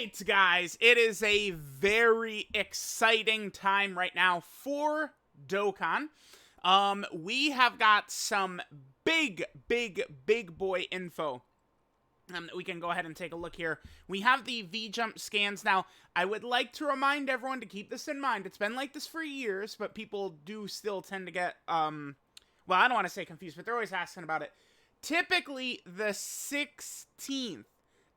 right, guys, it is a very exciting time right now for Dokkan. We have got some big boy info. We can go ahead and take a look here. We have the V-Jump scans. Now, I would like to remind everyone to keep this in mind. It's been like this for years, but people do still tend to get, well, I don't want to say confused, but they're always asking about it. Typically, the 16th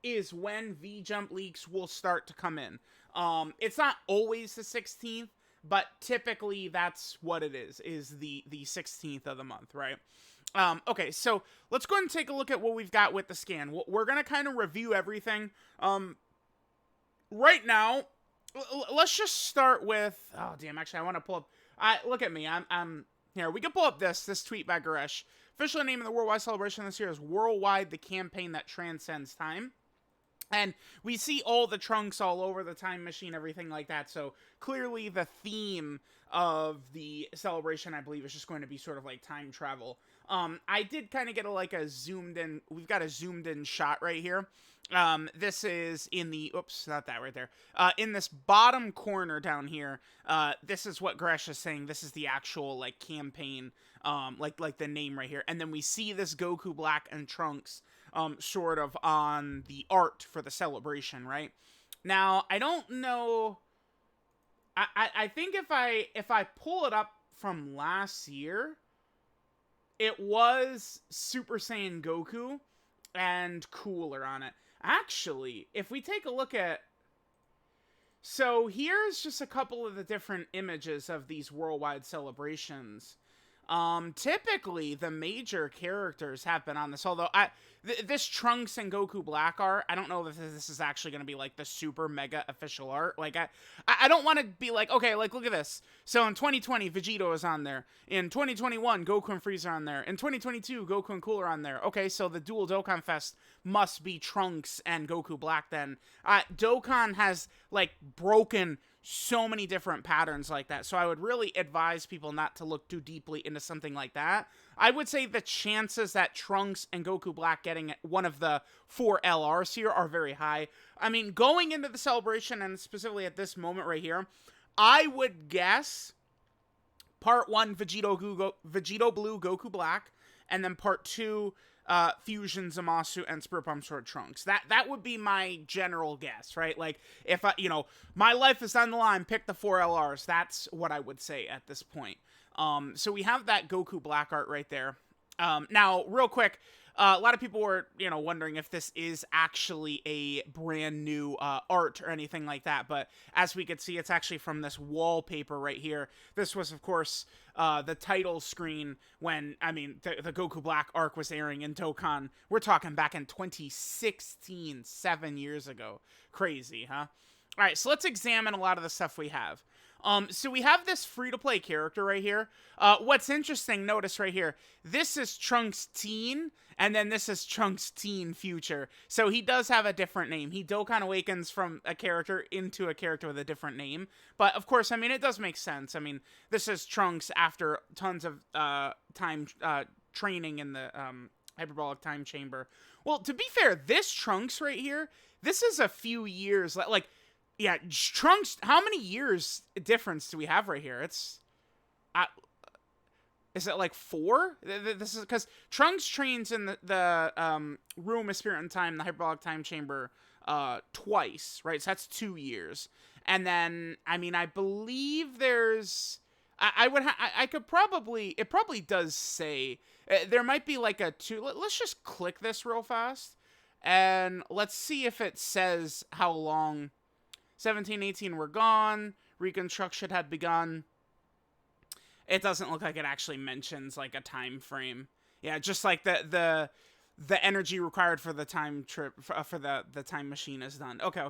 is when V-Jump leaks will start to come in. It's not always the 16th, but typically that's what it is the 16th of the month, right? Okay, so let's go ahead and take a look at what we've got with the scan. We're going to kind of review everything. Right now, let's just start with, oh damn, actually I want to pull up, look at me, I'm here, we can pull up this tweet by Goresh. Official name of the worldwide celebration this year is Worldwide, the campaign that transcends time. And we see all the trunks all over the time machine, everything like that. So clearly the theme of the celebration, I believe, is just going to be sort of like time travel. I did kind of get a zoomed in, we've got a zoomed in shot right here. This is in the, oops, not that right there. In this bottom corner down here, this is what Gresh is saying. This is the actual like campaign, like the name right here. And then we see this Goku Black and Trunks sort of on the art for the celebration, right? Now, I don't know. I think if I pull it up from last year, it was Super Saiyan Goku and Cooler on it. Actually, if we take a look at, so here's just a couple of the different images of these worldwide celebrations. Typically the major characters have been on this, although this Trunks and Goku Black art, I don't know if this is actually going to be like the super mega official art. Like I don't want to be like, okay, like look at this. So in 2020, Vegito is on there. In 2021, Goku and Frieza are on there. In 2022, Goku and Cooler are on there. Okay, so the dual Dokkan Fest must be Trunks and Goku Black then. Dokkan has like broken so many different patterns like that. So I would really advise people not to look too deeply into something like that. I would say the chances that Trunks and Goku Black getting one of the 4 LRs here are very high. I mean, going into the celebration, and specifically at this moment right here, I would guess part 1, Vegito Blue, Goku Black, and then part 2, Fusion, Zamasu, and Spirit Bomb Sword Trunks. That would be my general guess, right? Like, if my life is on the line, pick the 4 LRs. That's what I would say at this point. So we have that Goku Black art right there. Now, real quick, a lot of people were, wondering if this is actually a brand new art or anything like that. But as we could see, it's actually from this wallpaper right here. This was, of course, the title screen when, the Goku Black arc was airing in Dokkan. We're talking back in 2016, 7 years ago. Crazy, huh? All right, so let's examine a lot of the stuff we have. So we have this free-to-play character right here. What's interesting, notice right here, this is Trunks Teen, and then this is Trunks Teen Future. So he does have a different name. He Dokkan Awakens from a character into a character with a different name. But, of course, it does make sense. This is Trunks after tons of time training in the hyperbolic time chamber. Well, to be fair, this Trunks right here, this is a few years, yeah, Trunks, how many years difference do we have right here? Is it like 4? This is because Trunks trains in the Room of Spirit and Time, the Hyperbolic Time Chamber, twice, right? So that's 2 years. And then, I believe there's, it probably does say, there might be like a 2, let's just click this real fast, and let's see if it says how long. 17, 18 were gone. Reconstruction had begun. It doesn't look like it actually mentions like a time frame. Yeah, just like the energy required for the time trip for the time machine is done. Okay.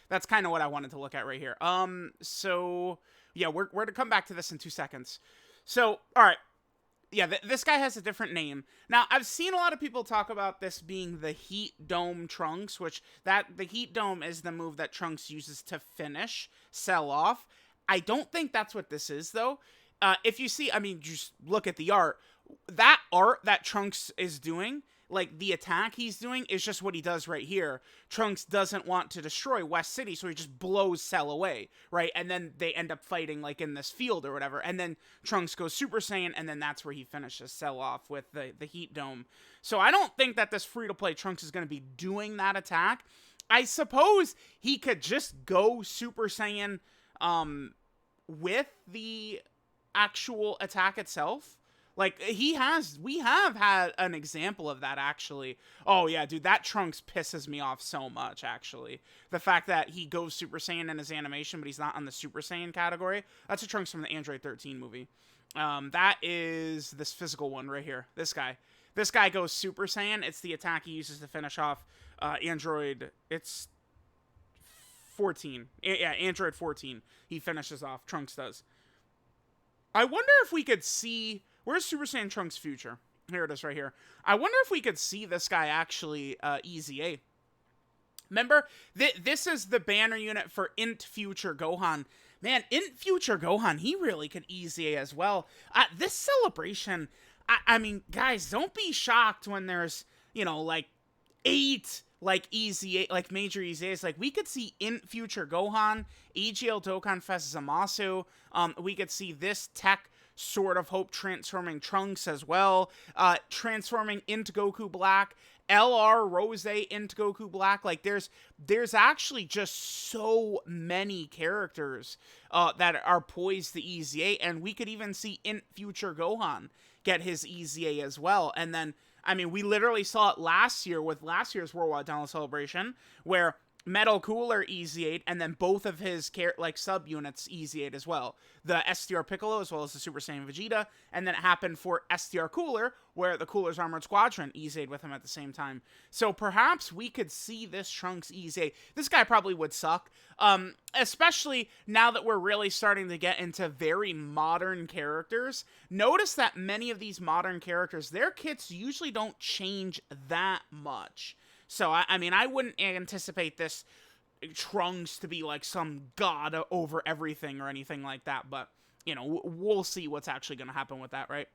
That's kind of what I wanted to look at right here. So yeah, we're to come back to this in 2 seconds. So all right. Yeah, this guy has a different name. Now, I've seen a lot of people talk about this being the Heat Dome Trunks, which the Heat Dome is the move that Trunks uses to finish, sell off. I don't think that's what this is, though. If you see, just look at the art. That art that Trunks is doing, like, the attack he's doing is just what he does right here. Trunks doesn't want to destroy West City, so he just blows Cell away, right? And then they end up fighting, like, in this field or whatever. And then Trunks goes Super Saiyan, and then that's where he finishes Cell off with the Heat Dome. So I don't think that this free-to-play Trunks is going to be doing that attack. I suppose he could just go Super Saiyan with the actual attack itself. Like, we have had an example of that, actually. Oh, yeah, dude, that Trunks pisses me off so much, actually. The fact that he goes Super Saiyan in his animation, but he's not on the Super Saiyan category. That's a Trunks from the Android 13 movie. That is this physical one right here. This guy. This guy goes Super Saiyan. It's the attack he uses to finish off Android. It's 14. Yeah, Android 14. He finishes off. Trunks does. I wonder if we could see... Where's Super Saiyan Trunks' future? Here it is right here. I wonder if we could see this guy actually EZA. Remember, this is the banner unit for Int Future Gohan. Man, Int Future Gohan, he really could EZA as well. This celebration, I mean, guys, don't be shocked when there's, you know, like 8 like EZA, like major EZAs. Like, we could see Int Future Gohan, AGL Dokkan Fest Zamasu. We could see this tech sort of hope transforming Trunks as well, transforming into Goku Black, LR Rose into Goku Black. Like, there's actually just so many characters that are poised to EZA, and we could even see Int Future Gohan get his EZA as well. And then, I mean, we literally saw it last year with last year's Worldwide Download Celebration, where Metal Cooler EZA'd, and then both of his subunits EZA'd as well. The SDR Piccolo as well as the Super Saiyan Vegeta, and then it happened for SDR Cooler, where the Cooler's Armored Squadron EZA'd with him at the same time. So perhaps we could see this Trunks EZA. This guy probably would suck, especially now that we're really starting to get into very modern characters. Notice that many of these modern characters, their kits usually don't change that much. So, I mean, I wouldn't anticipate this Trunks to be like some god over everything or anything like that, but, you know, we'll see what's actually going to happen with that, right?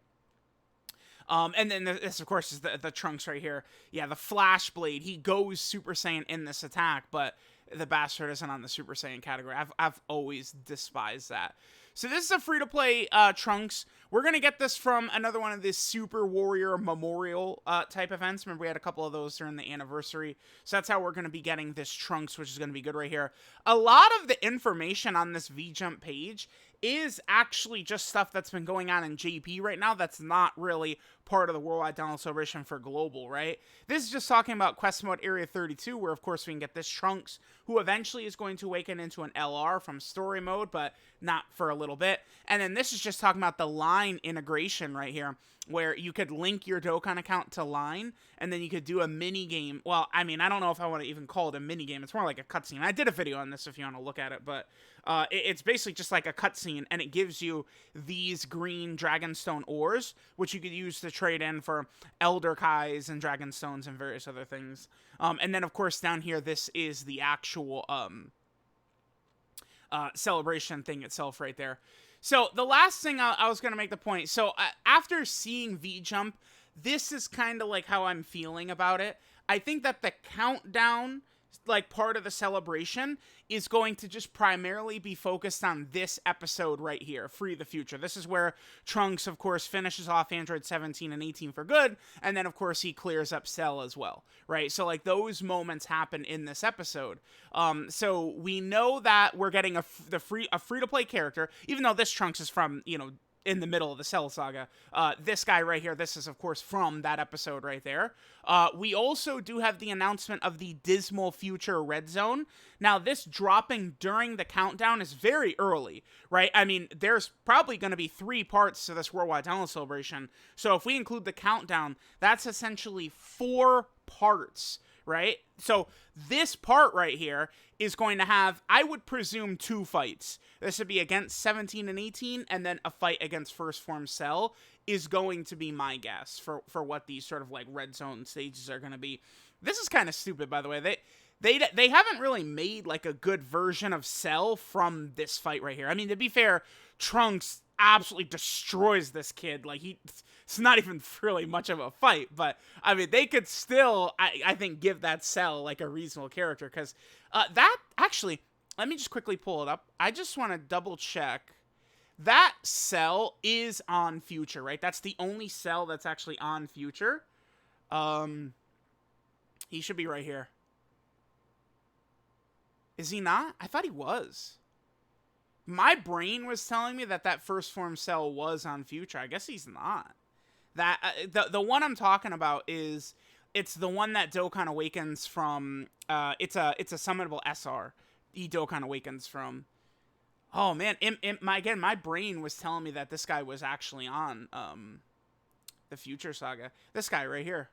And then this, of course, is the Trunks right here. Yeah, the Flash Blade, he goes Super Saiyan in this attack, but the bastard isn't on the Super Saiyan category. I've always despised that. So this is a free-to-play Trunks. We're going to get this from another one of these Super Warrior Memorial type events. Remember, we had a couple of those during the anniversary. So that's how we're going to be getting this Trunks, which is going to be good right here. A lot of the information on this V-Jump page is actually just stuff that's been going on in JP right now that's not really part of the Worldwide Download Celebration for Global, right? This is just talking about Quest Mode Area 32, where, of course, we can get this Trunks, who eventually is going to awaken into an LR from Story Mode, but not for a little bit. And then this is just talking about the Line integration right here, where you could link your Dokkan account to Line, and then you could do a mini-game. Well, I mean, I don't know if I want to even call it a mini-game. It's more like a cutscene. I did a video on this if you want to look at it, but it's basically just like a cutscene, and it gives you these green Dragonstone ores, which you could use to trade in for Elder Kais and Dragonstones and various other things. And then, of course, down here, this is the actual celebration thing itself right there. So the last thing I was going to make the point. So after seeing V-Jump, this is kind of like how I'm feeling about it. I think that the countdown, like, part of the celebration is going to just primarily be focused on this episode right here, Free the Future. This is where Trunks, of course, finishes off Android 17 and 18 for good, and then, of course, he clears up Cell as well, right? So, like, those moments happen in this episode. So we know that we're getting a free-to-play character, even though this Trunks is from, you know, in the middle of the Cell Saga. This guy right here, this is, of course, from that episode right there. We also do have the announcement of the Dismal Future Red Zone. Now, this dropping during the countdown is very early, right? I mean, there's probably going to be 3 parts to this Worldwide Download Celebration. So if we include the countdown, that's essentially 4 parts, right? So this part right here is going to have, I would presume, 2 fights. This would be against 17 and 18, and then a fight against First Form Cell is going to be my guess for what these sort of like red zone stages are going to be. This is kind of stupid, by the way. They haven't really made like a good version of Cell from this fight right here. I mean, to be fair, Trunks absolutely destroys this kid. Like, it's not even really much of a fight, but I mean, they could still, I think, give that Cell like a reasonable character, because that actually, let me just quickly pull it up. I just want to double check. That Cell is on Future, right? That's the only Cell that's actually on Future. He should be right here. Is he not? I thought he was. My brain was telling me that first form Cell was on Future. I guess he's not. That the one I'm talking about is, it's the one that Dokkan awakens from. It's a summonable SR. Dokkan awakens from. Oh man, my brain was telling me that this guy was actually on the Future Saga. This guy right here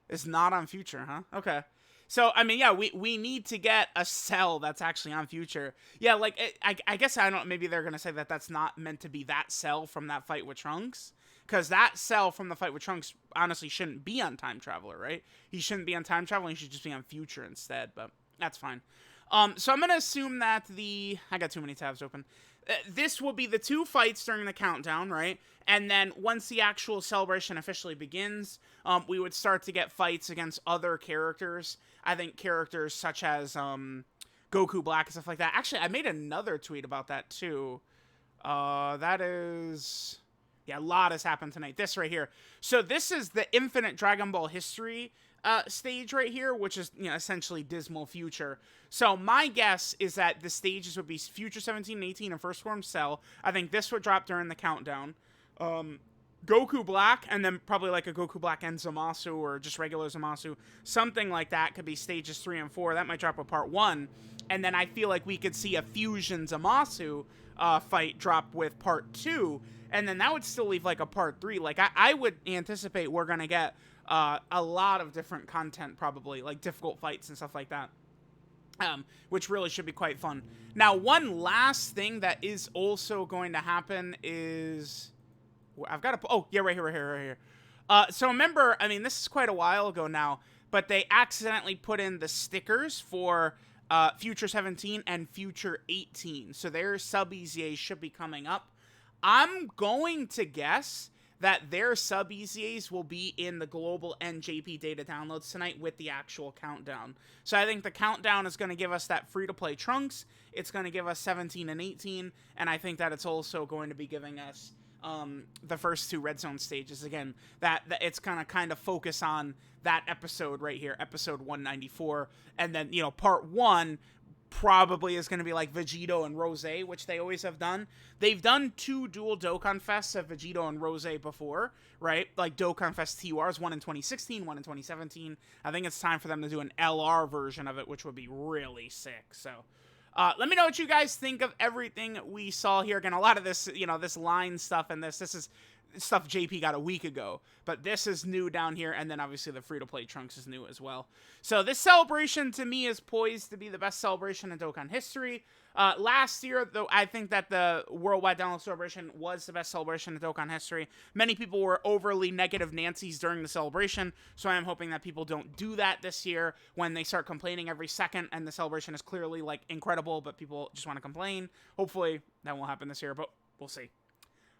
is not on Future, huh? Okay. So, I mean, yeah, we need to get a Cell that's actually on Future. Yeah, like, I guess, I don't, maybe they're going to say that that's not meant to be that Cell from that fight with Trunks. Because that Cell from the fight with Trunks, honestly, shouldn't be on Time Traveler, right? He shouldn't be on Time Traveler, he should just be on Future instead, but that's fine. So I'm going to assume that I got too many tabs open. This will be the 2 fights during the countdown, right? And then once the actual celebration officially begins, we would start to get fights against other characters. I think characters such as Goku Black and stuff like that. Actually, I made another tweet about that too. That is... Yeah, a lot has happened tonight. This right here. So this is the Infinite Dragon Ball History stage right here, which is, you know, essentially Dismal Future. So my guess is that the stages would be Future 17 and 18 and First Form Cell. I think this would drop during the countdown. Goku Black, and then probably like a Goku Black and Zamasu, or just regular Zamasu. Something like that could be stages 3 and 4. That might drop with part 1. And then I feel like we could see a Fusion Zamasu fight drop with part 2. And then that would still leave like a part 3. Like, I would anticipate we're going to get a lot of different content, probably, like difficult fights and stuff like that. Which really should be quite fun. Now, one last thing that is also going to happen is... I've got to... Oh, yeah, right here. So remember, I mean, this is quite a while ago now, but they accidentally put in the stickers for Future 17 and Future 18. So their sub-EZAs should be coming up. I'm going to guess that their sub-EZAs will be in the global NJP data downloads tonight with the actual countdown. So I think the countdown is going to give us that free-to-play Trunks. It's going to give us 17 and 18. And I think that it's also going to be giving us the first 2 Red Zone stages. Again, that it's going to kind of focus on that episode right here, episode 194. And then, you know, part 1 probably is going to be like Vegito and Rose, which they always have done. They've done 2 dual Dokkan Fests of Vegito and Rose before, right? Like Dokkan Fest TURs, one in 2016, one in 2017. I think it's time for them to do an LR version of it, which would be really sick. So let me know what you guys think of everything we saw here. Again, a lot of this, you know, this line stuff and this is stuff JP got a week ago, but this is new down here, and then obviously the free-to-play Trunks is new as well. So this celebration, to me, is poised to be the best celebration in Dokkan history. Last year, though, I think that the Worldwide Download Celebration was the best celebration in Dokkan history. Many people were overly negative Nancy's during the celebration, so I am hoping that people don't do that this year when they start complaining every second, and the celebration is clearly, like, incredible, but people just want to complain. Hopefully, that won't happen this year, but we'll see.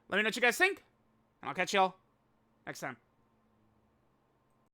Let me know what you guys think. And I'll catch y'all next time.